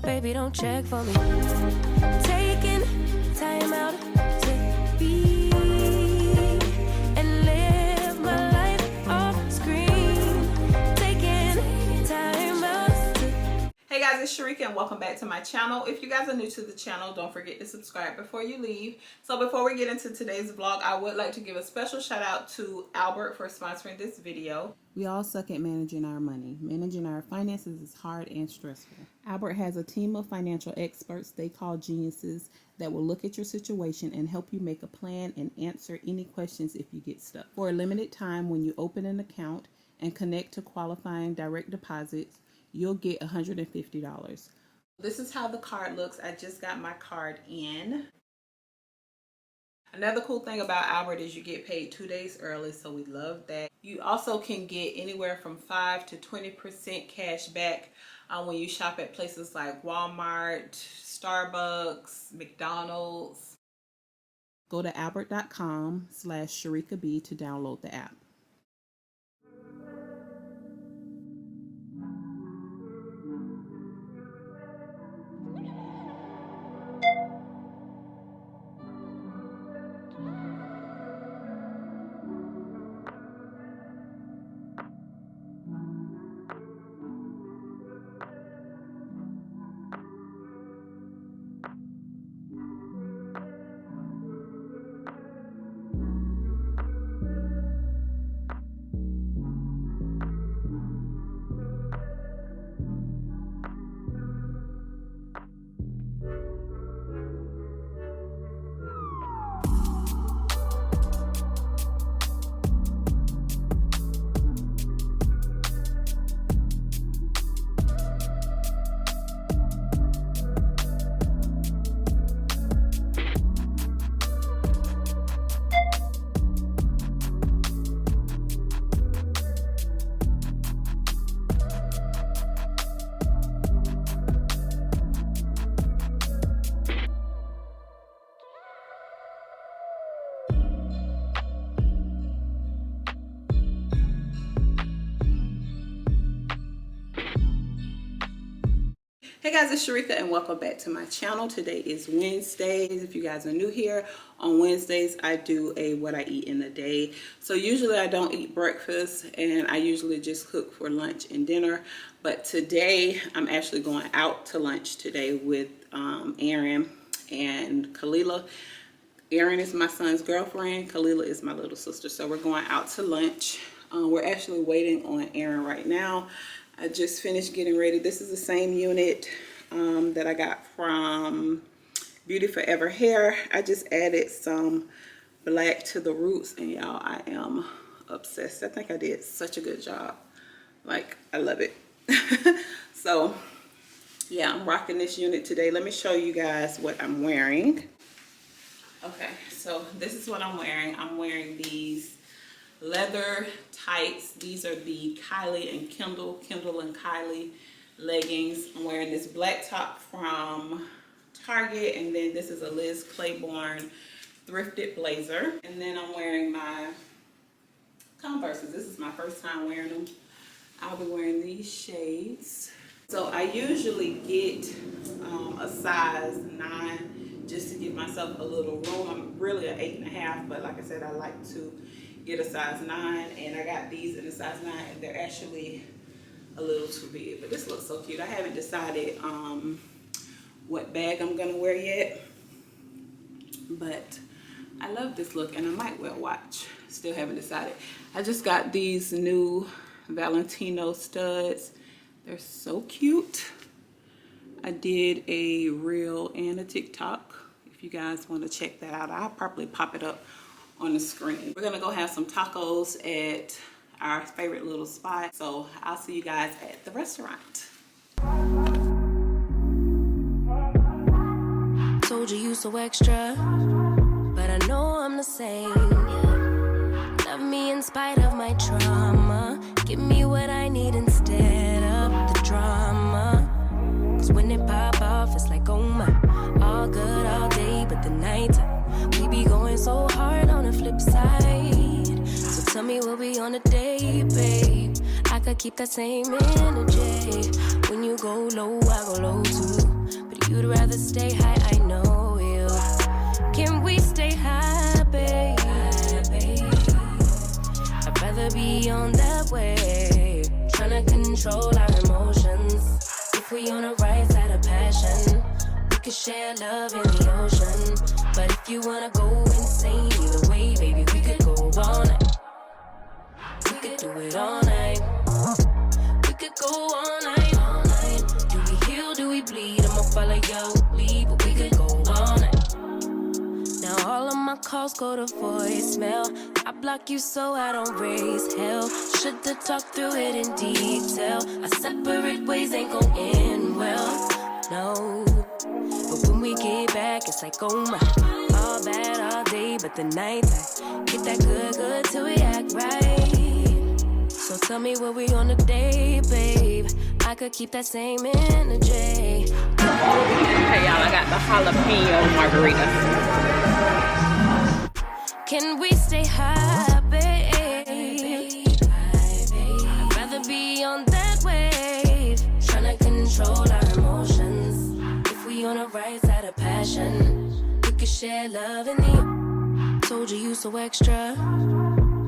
baby, don't check for me. Taking time out to be and live my life off screen. Taking time out to... Hey guys, it's Sharika and welcome back to my channel. If you guys are new to the channel, don't forget to subscribe before you leave. So before we get into today's vlog, I would like to give a special shout out to Albert for sponsoring this video. We all suck at managing our money. Managing our finances is hard and stressful. Albert has a team of financial experts they call geniuses that will look at your situation and help you make a plan and answer any questions if you get stuck. For a limited time, when you open an account and connect to qualifying direct deposits, you'll get $150. This is how the card looks. I just got my card in. Another cool thing about Albert is you get paid 2 days early, so we love that. You also can get anywhere from 5 to 20% cash back when you shop at places like Walmart, Starbucks, McDonald's. Go to albert.com/SharikaB to download the app. Hey guys, it's Sharika and welcome back to my channel. Today is Wednesdays. If you guys are new here, on Wednesdays I do a what I eat in a day. So usually I don't eat breakfast and I usually just cook for lunch and dinner. But today I'm actually going out to lunch today with Aaron and Kalila. Aaron is my son's girlfriend. Kalila is my little sister. So we're going out to lunch. We're actually waiting on Aaron right now. I just finished getting ready. This is the same unit that I got from Beauty Forever Hair. I just added some black to the roots and y'all, I am obsessed. I think I did such a good job. Like, I love it. So yeah, I'm rocking this unit today. Let me show you guys what I'm wearing. Okay, so this is what I'm wearing. I'm wearing these leather tights. These are the Kylie and Kendall and Kylie leggings. I'm wearing this black top from Target, and then this is a Liz Claiborne thrifted blazer, and then I'm wearing my Converses. This is my first time wearing them. I'll be wearing these shades. So I usually get a size 9 just to give myself a little room. I'm really an 8.5, but like I said, I like to get a size 9, and I got these in a size 9 and they're actually a little too big, but this looks so cute. I haven't decided what bag I'm gonna wear yet, but I love this look and I might wear a watch. Still haven't decided. I just got these new Valentino studs. They're so cute. I did a reel and a TikTok. If you guys want to check that out, I'll probably pop it up on the screen. We're gonna go have some tacos at our favorite little spot, so I'll see you guys at the restaurant. Told you so extra, but I know I'm the same. Love me in spite of my trauma. Give me what I need instead of the drama. Cause when it pop off, it's like, oh my, all good all day, but the night we be going so hard on the flip side. So tell me we'll be on a day, babe. I could keep that same energy. When you go low, I go low too. but you'd rather stay high, I know you. Can we stay high, babe? I'd rather be on that wave, tryna control our emotions. If we on the right side of passion, we could share love in the ocean. But if you wanna go insane either way, baby, we could go all night. We could do it all night. We could go all night, all night. Do we heal, do we bleed? I'ma follow your lead, but we could go all night. Now all of my calls go to voicemail. I block you so I don't raise hell. Should've talked through it in detail. Our separate ways ain't gon' end well, no. But when we get back, it's like, oh my. All bad all day, but the nights I get that good till we act right. So tell me what we on a day, babe. I could keep that same energy. Hey y'all, I got the jalapeno margarita. Can we stay high, babe? I'd rather be on that wave, tryna control our emotions. If we on the right side of passion, we could share love in the. Told you so extra,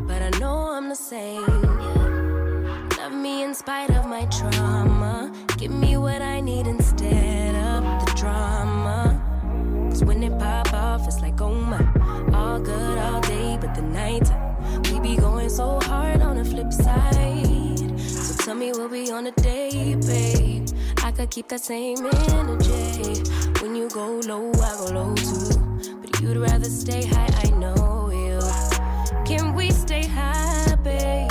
but I know I'm the same. Love me in spite of my trauma. Give me what I need instead of the drama. Cause when it pop off, it's like, oh my. All good all day, but the night we be going so hard on the flip side. So tell me what we on a day, babe. I could keep that same energy. When you go low, I go low too. But you'd rather stay high, I know you. Can we stay high, babe?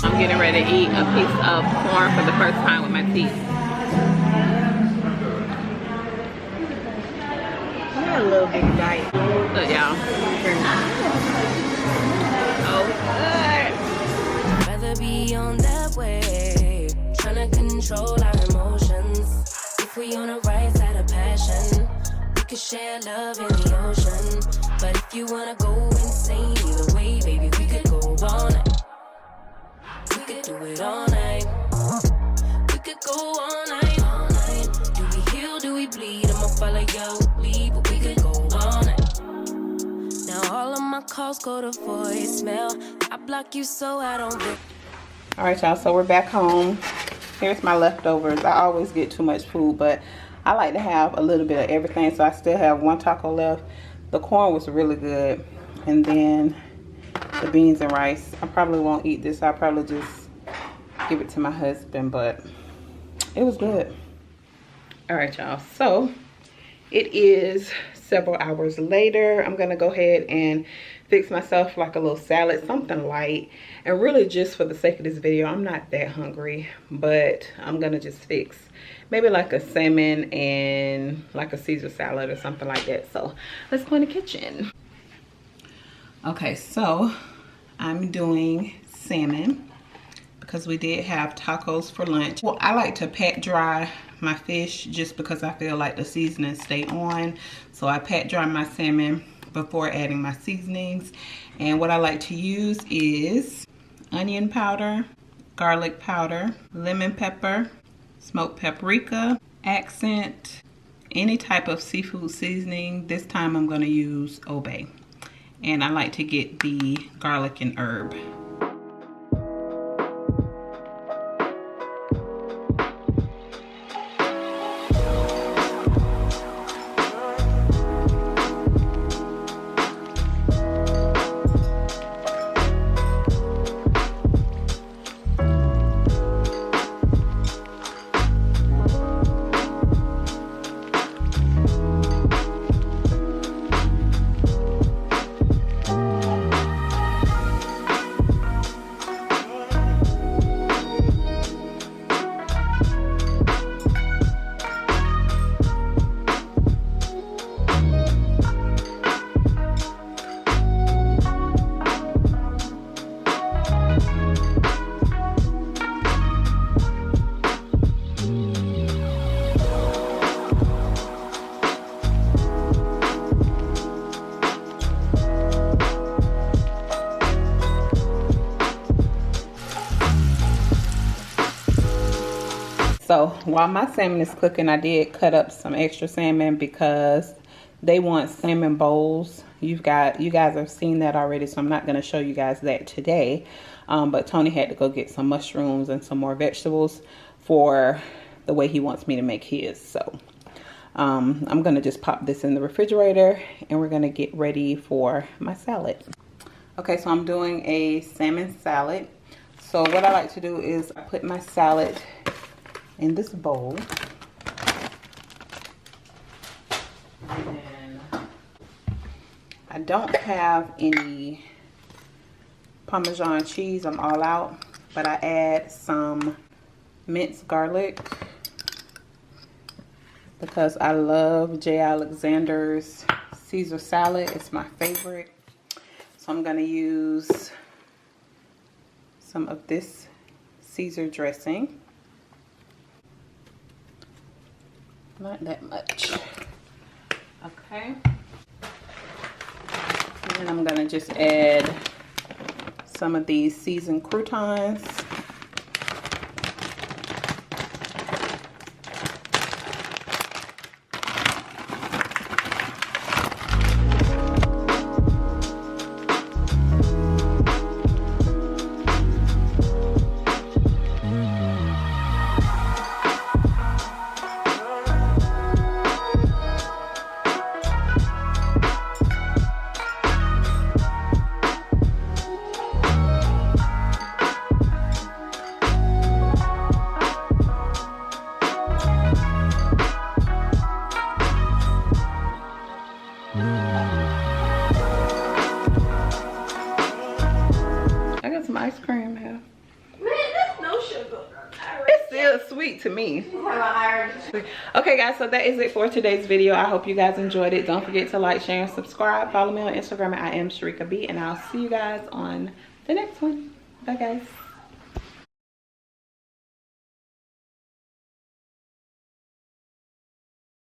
I'm getting ready to eat a piece of corn for the first time with my teeth. I got a little big bite. Look, y'all. Oh, good. Rather be on that wave, tryna control our emotions. If we on the right side of passion, we could share love in the ocean. But if you wanna go insane either way, baby, we could go all night. We could do it all night. We could go all night, all night. Do we heal, do we bleed? I'ma follow your lead, but we could go all night. Now all of my calls go to voicemail. I block you so I don't. All right, y'all, so we're back home. Here's my leftovers. I always get too much food, but I like to have a little bit of everything, so I still have one taco left. The corn was really good, and then the beans and rice. I probably won't eat this. I'll probably just give it to my husband, but it was good. All right, y'all, so it is several hours later. I'm gonna go ahead and fix myself like a little salad, something light, and really just for the sake of this video, I'm not that hungry, but I'm gonna just fix maybe like a salmon and like a Caesar salad or something like that. So let's go in the kitchen. Okay, so I'm doing salmon because we did have tacos for lunch. Well, I like to pat dry my fish just because I feel like the seasonings stay on. So I pat dry my salmon before adding my seasonings. And what I like to use is onion powder, garlic powder, lemon pepper, smoked paprika, accent, any type of seafood seasoning. This time I'm going to use Obey. And I like to get the garlic and herb. So while my salmon is cooking, I did cut up some extra salmon because they want salmon bowls. You guys have seen that already, so I'm not going to show you guys that today. But Tony had to go get some mushrooms and some more vegetables for the way he wants me to make his. So I'm going to just pop this in the refrigerator and we're going to get ready for my salad. Okay, so I'm doing a salmon salad. So what I like to do is I put my salad in this bowl. And I don't have any Parmesan cheese. I'm all out. But I add some minced garlic because I love J. Alexander's Caesar salad. It's my favorite. So I'm going to use some of this Caesar dressing. Not that much. Okay. And then I'm going to just add some of these seasoned croutons. I got some ice cream here. Man, that's no sugar. It's still sweet to me. Okay guys, so that is it for today's video. I hope you guys enjoyed it. Don't forget to like, share, and subscribe. Follow me on Instagram at IAMSHERIKAB, and I'll see you guys on the next one. Bye guys.